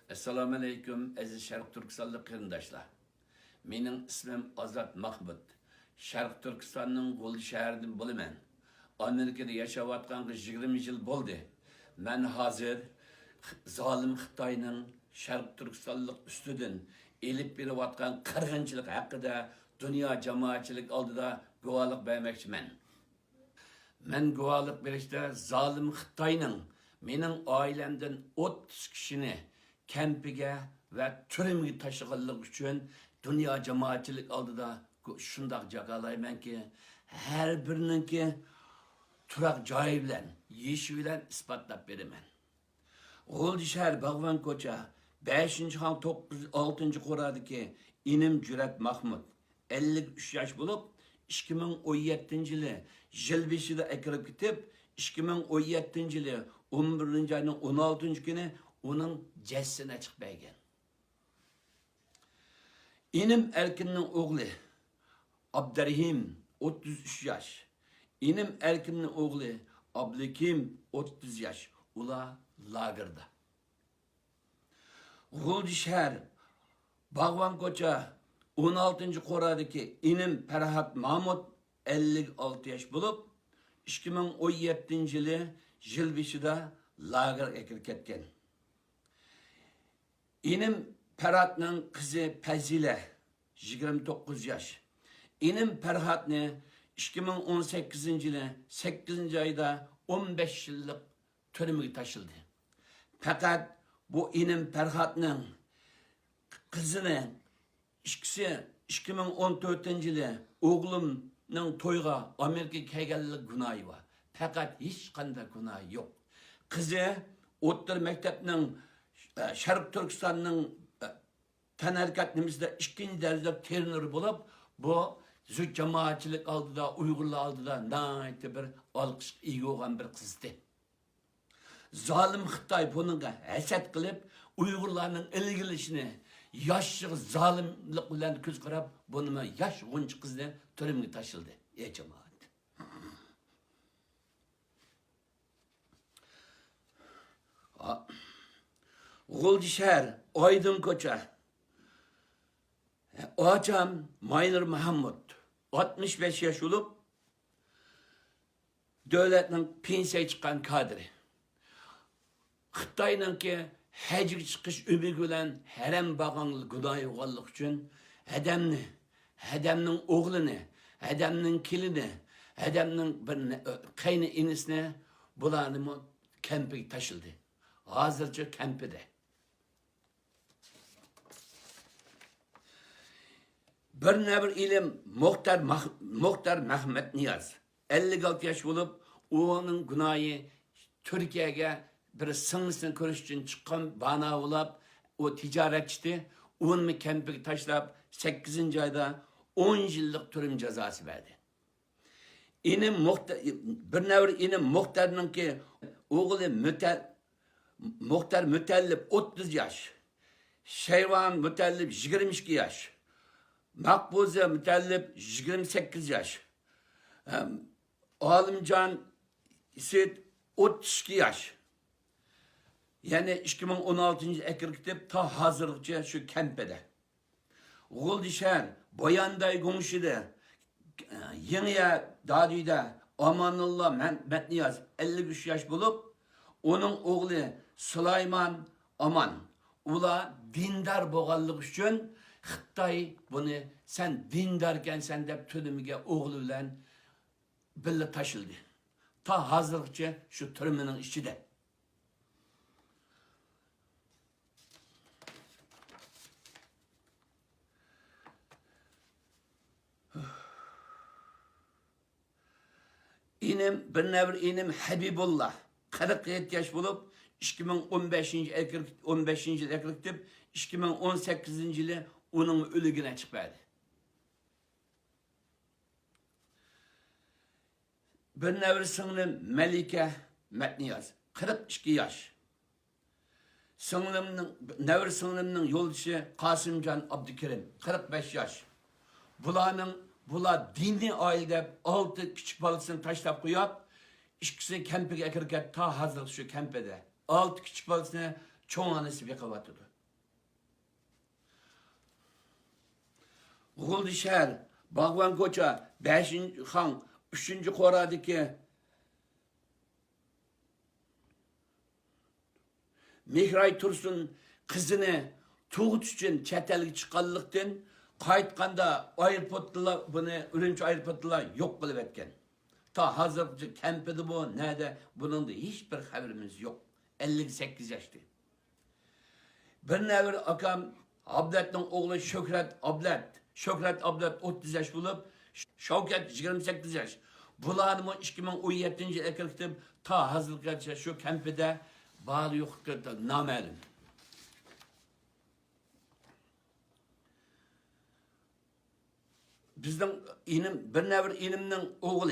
Assalamu alaikum aziz Sharq Turkistonlik qarindoshlar. Mening ismim Azat Mahmud. Sharq Turkistonning G'o'l shahridan bo'laman. Amerikada yashayotganiga 20 yil bo'ldi. Men hozir zolim Xitoyning Sharq Turkistonlik ustidan elib berayotgan qirg'inchilik haqida dunyo jamoatchilik oldida guvohlik bermoqchiman. Men guvohlik berishda zolim Xitoyning mening oilamdan 30 kishini kampiga ve türümge taşıqanlık üçün dünya cemaatçilik aldıda şundaq jakalayman ki her birininki turak joyi bilan, yeşi bilan isbotlab beraman. G'o'l shahar Bag'van ko'cha 5-han 9-6-qo'radagi inim Jurat Mahmud 53 yosh bo'lib 2017-yili yil beshida akirib ketib 2017-yili 11-ayning 16-kuni onun cessine çıkmaygen. İnim Erkin'in oğlu Abderrahim 33 yaş. İnim Erkin'in oğlu Abdülhakim 30 yaş. Ula lagerda. G'o'l shahar Bag'van ko'cha 16 qo'radagi inim Farhat Mahmud 56 yaş bo'lib 2017-yili yil beshida lagerga kirib ketgan. İnim Ferhat'ның kızı Fazile 29 yaş. İnim Ferhat'ni 2018-yili 8 ayda 15 yıllık türmege taşıldı. Fakat bu inim Ferhat'ның kızını ikisi 2014-yili oğlumның toyga Amerika kelganlik günahı var. Fakat hiç qanday günahı yok. Kızı O'rta Mektepning Sharq Turkistonning tan harakatımızda 2. derece treneri bo'lib, bu züt jamoatchilik oldida, Uyg'urlar oldida nayt bir olqish ega bo'lgan bir qizdi. Zolim Xitoy bunga hasad qilib, Uyg'urlarning ilgilishini, yoshlik zolimlik bilan ko'z qarab, buni yosh g'unch qizni turmga tashildi. Ey jamoat. G'o'l shahar Aydın ko'cha. Ocham Maynur Muhammad 65 yaş olup devletning pensiya chiqqan kadri. Xitoyninki hajga chiqish umidi bilan haram bag'anlik gunohi bo'lganlik uchun adamning o'g'lini, adamning kelini, adamning bir qayni inisini bularni kampiga tashildi. Hozircha kampida. Bir nebir ilim Muhtar Mehmet Niyaz 56 yaş olup onun günahı Türkiye'ye bir sınırsını görüş için çıkan bana olup o ticaretçiydi. Onu kempige taşlap 8. ayda 10 yıllık türüm cezası verdi. İnim bir nebir inim Muhtar'nın ki oğlu Muhtar Mütellip 30 yaş. Şeyvan Mütellip 22 yaş. Makbuze Mütellip 28 yaş. Alimcan İsmet 32 yaş. Yani 2016 ekir kitip ta hazırlıkça şu kempede. G'o'l shahar Boyanday Gumşi'de Yeniye Dadü'de Amanullah Mehmet Niyaz 53 yaş bulup onun oğlu Süleyman Aman ula dindar bo'lganlik uchun Xitoy bunu sen dindarken sen de türümge oğlu bilan birga taşıldı. Ta hazırlıkça şu türümünün içinde. İnim bir nebir inim Habibullah 47 yaş bulup 2015 yıl ekirtip 2018 yılı onun ölügüne çıkmadı. Bir nevr singlim Melike Metniyaz 42 yaş. Nevr singlimning yo'ldoshi Qasimjon Abdukerim 45 yaş. Bular dini oilada 6 küçük bolasini tashlab qo'yib, ikkisi kampiga kirgan ta hazır şu kampida 6 küçük bolasini cho'ng onasi beqavatdi. Guldi şehir, Bağvan Koça, 5. Han, 3. Koradaki Mihray Tursun kızını tuğut için çetelgi çıkallıktan kayıtkanda ayrıpotla bunu Ürümçi ayrıpotla yok kılıp etken. Ta hazırcı kempedi bu nerede bunun da hiçbir haberimiz yok. 58 yaşlı. Bir nevir akam Ablet'in oğlu Şökret Ablet 30 yaş bulup Şevket 28 yaş. Bulanımı 2017 yıl ekirtip ta hazırlıkça şu kempede bağlı yok namelim. Bizden inim bir nevir inimnin oğlu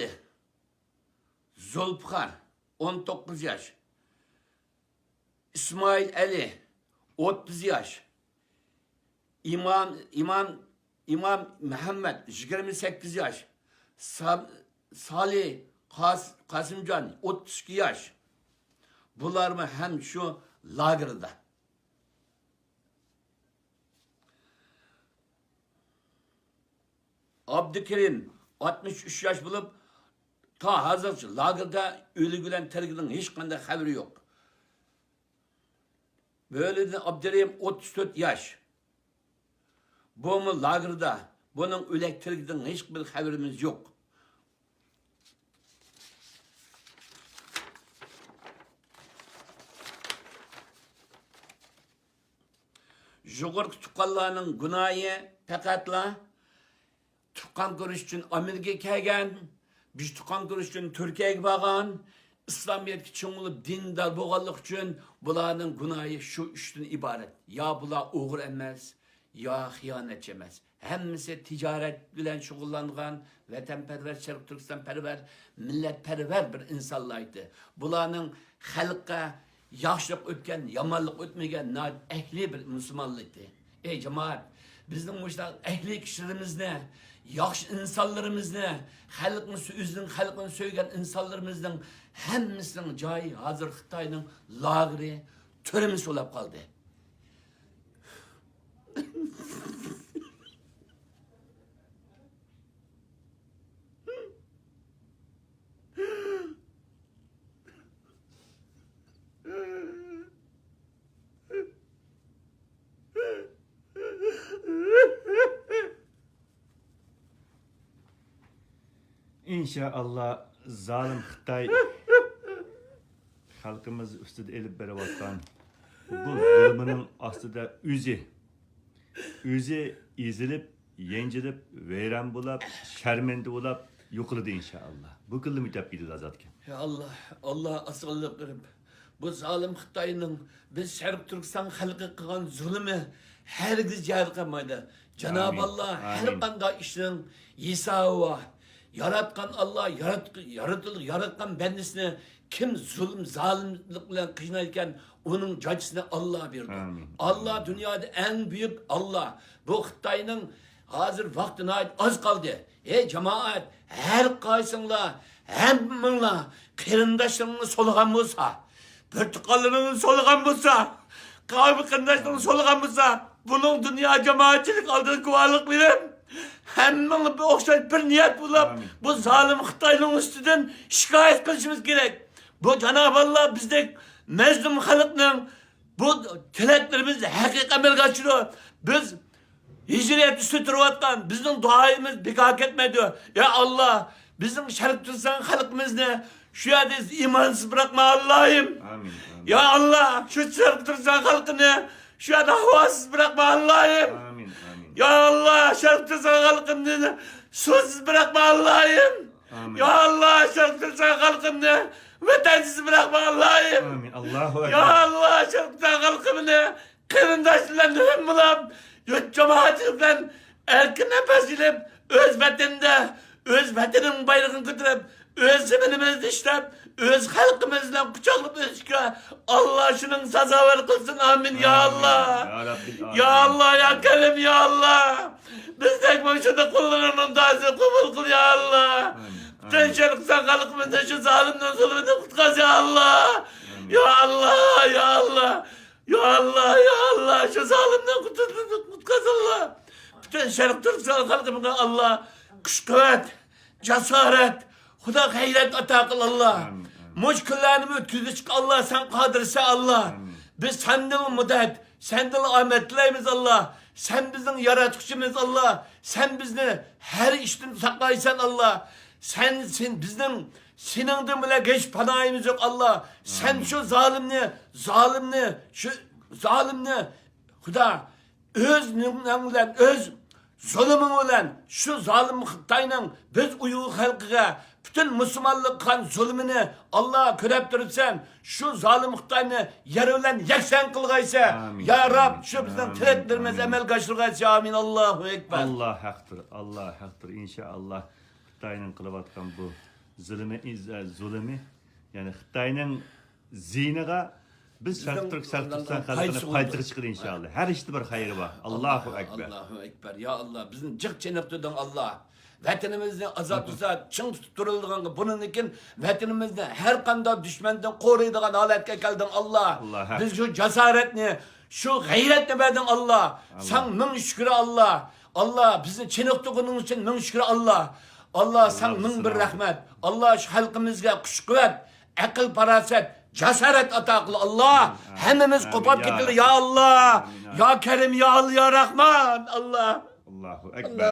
Zulfikar 19 yaş. İsmail Ali 30 yaş. İmam Muhammed 28 yaş. Salih Kasımcan 32 yaş. Bunlar mı hem şu lagerda. Abdülkerim 63 yaş bulup ta hazır lagerda ölü gülen tergiden hiç kanda haberi yok. Böyle de Abdülkerim 34 yaş. Bu mu lagerda? Bunun elektrikten hiçbir haberimiz yok. Jogork tukallarının günahı pekatla tukan görüş için Amerika'ya kelgen, biz tukan görüş için Türkiye'ye bakan, İslamiyet için olup dindar boğallık için bularının günahı şu üçten ibaret. Ya bular uğur emez, ya hıyanet emez. Hemmisi ticaret bilen şugullangan, vatanperver, Şerif Türkistanperver, milletperver bir insanlardı. Bularının halka yaxşılık ötken, yamanlık ötmegen, ehli bir Müslümanlıktı. Ey cemaat, bizim bu işte ehli kişilerimiz ne? Yaxşı insanlarımız ne? Halkını söygen insanlarımızın hemmisinin cayı hazır Xitay'nın lagri, töremiz olap kaldı. İnşallah zalim Xitay halkımız üstüde elip berabatan bu zulmünün aslında üzü izilip, yencilip, veyran bulap, şermendi bulap, yıkıldı inşallah. Bu kıllı mütep gidiyor azatken. Ya Allah asıllıklarım. Bu zalim Xitay'ın biz Şerif Türkistan halkı kılan zulmü hergiz yer kalmadı. Cenab-ı Allah her kanda işinin yisavı var. Yaratkan Allah, yaratkan bendisine kim zalimlik bilen kıynayken onun cacısını Allah verdi. Amin. Allah dünyada en büyük Allah. Bu Xitay'ın hazır vaktine ait az kaldı. Ey cemaat, her kaysınla, hemminla, kırındaşlarını soluğan bulsa, portakallarını soluğan bulsa, kahve kırındaşlarını soluğan bulsa, bunun dünya cemaatçilik aldığı kuvarlık bilir. Hemen bir okşayıp bir niyet bulup bu zalim Xitay'ın üstünden şikayet kılışımız gerek. Bu Cenab-ı Allah bizde mezlum halkının bu tileklerimizi hakik amel kaçırıyor. Biz hicriyet üstü duruyatkan bizim duayımız bikak etmedi. Ya Allah bizim Şerif Türkistan halkımızı şu yerde imansız bırakma Allah'ım. Amin. Ya Allah şu Şerif Türkistan halkını şu yerde havasız bırakma Allah'ım. Amin. Ya Allah Şerif Türkistan halkını susuz bırakma Allah'ım. Ya Allah Şerif Türkistan halkını vatansiz bırakma Allah'ım. Amin. Allahu Ekber. Ya Allah Şerif Türkistan halkını kırındaşlarını hem bulam. Yurt cemaatinden erkin nefes ilip öz vatanın bayrağını götürüp öz zeminimizi işlep öz halkımızla kucaklıp özgür Allah şunun sazavar kılsın amin ya Allah. Ya Rabbil Alemin. Ya Allah ya Kerim ya Allah. Biz tek başına kullarının dağısı kubul kıl ya Allah. Sen Şerif'ten halkımızda şu zalimden zulmünden kutkaz ya Allah. Ya Allah ya Allah. Ya Allah ya Allah şu zalimden kutkaz Allah. bütün Şerif Türkistan halkımıza Allah güç kuvvet, cesaret, Huda gayret ata kıl Allah. Muşkullarını ötküzüş Allah sen kadirse Allah. Biz senden müddet, senden ahmet dileyimiz Allah. Sen bizim yaratıcımız Allah. Sen bizni her işten saklaysan Allah. Sen bizim senin bile geç panayımız yok Allah. Sen şu zalimni Huda öz nümden öz zulümün olan şu zalim Xitayning biz Uyghur halkıga bütün Müslümanlık kan zulmünü Allah körep durursan şu zalim Xitayni yer bilen yaksan kılgaysa ya Rab şu bizden tileklerimiz emel kaçırgaysa amin Allahu Ekber. Allah haktır, Allah haktır. İnşallah Xitayning kılıvatkan bu zulümü yani Xitayning ziyniga biz Şarkı Türkistan halkına faydalı çıkır inşallah. Her işte bir hayır var. Allahu Ekber. Allahu Ekber. Ya Allah bizim cık çenektöden Allah. Vatanımızda azaplısa çın tutturulduğun bunun için vatanımızda her kanda düşmandan koruyduğun halatga geldin Allah. Allah. Biz şu cesaretini, şu gayretini verdin Allah. Sen min şükür Allah. Allah bizi çenektödüğün için min şükür Allah. Allah sen min bir rahmet. Allah şu halkımızga güç kuvvet, akıl paraset, cesaret ata kıl Allah. Hemimiz kopap gidilir ya Allah. Ya Kerim ya Allah ya Rahman Allah. Allahu Ekber.